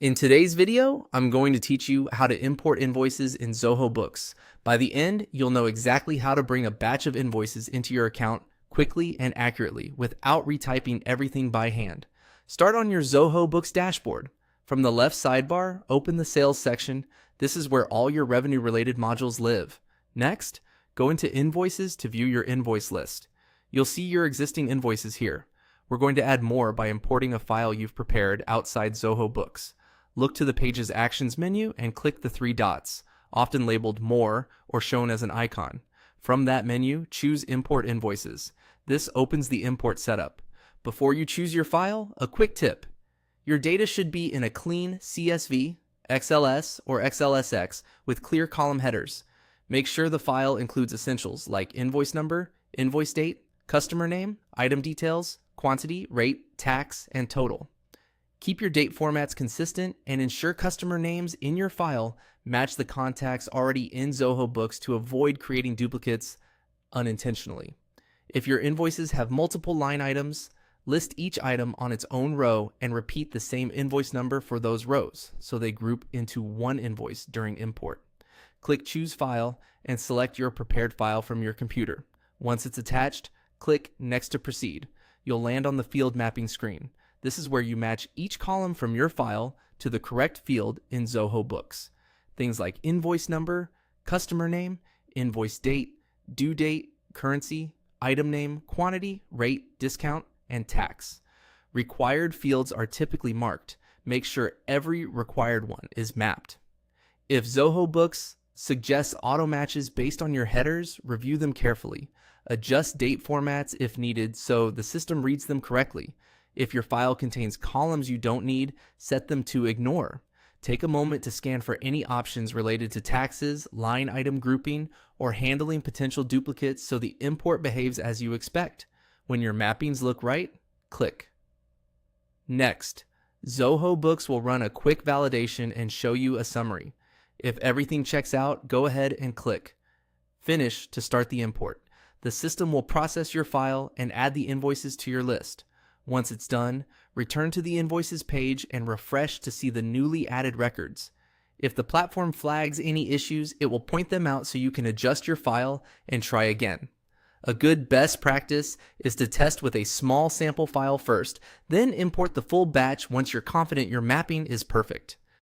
In today's video, I'm going to teach you how to import invoices in Zoho Books. By the end, you'll know exactly how to bring a batch of invoices into your account quickly and accurately without retyping everything by hand. Start on your Zoho Books dashboard. From the left sidebar, open the Sales section. This is where all your revenue-related modules live. Next, go into Invoices to view your invoice list. You'll see your existing invoices here. We're going to add more by importing a file you've prepared outside Zoho Books. Look to the page's Actions menu and click the three dots, often labeled More or shown as an icon. From that menu, choose Import Invoices. This opens the import setup. Before you choose your file, a quick tip. Your data should be in a clean CSV, XLS, or XLSX with clear column headers. Make sure the file includes essentials like invoice number, invoice date, customer name, item details, quantity, rate, tax, and total. Keep your date formats consistent and ensure customer names in your file match the contacts already in Zoho Books to avoid creating duplicates unintentionally. If your invoices have multiple line items, list each item on its own row and repeat the same invoice number for those rows so they group into one invoice during import. Click Choose File and select your prepared file from your computer. Once it's attached, click Next to proceed. You'll land on the field mapping screen. This is where you match each column from your file to the correct field in Zoho Books. Things like invoice number, customer name, invoice date, due date, currency, item name, quantity, rate, discount, and tax. Required fields are typically marked. Make sure every required one is mapped. If Zoho Books suggests auto matches based on your headers, review them carefully. Adjust date formats if needed so the system reads them correctly. If your file contains columns you don't need, set them to ignore. Take a moment to scan for any options related to taxes, line item grouping, or handling potential duplicates so the import behaves as you expect. When your mappings look right, click. Next, Zoho Books will run a quick validation and show you a summary. If everything checks out, go ahead and click Finish to start the import. The system will process your file and add the invoices to your list. Once it's done, return to the Invoices page and refresh to see the newly added records. If the platform flags any issues, it will point them out so you can adjust your file and try again. A good best practice is to test with a small sample file first, then import the full batch once you're confident your mapping is perfect.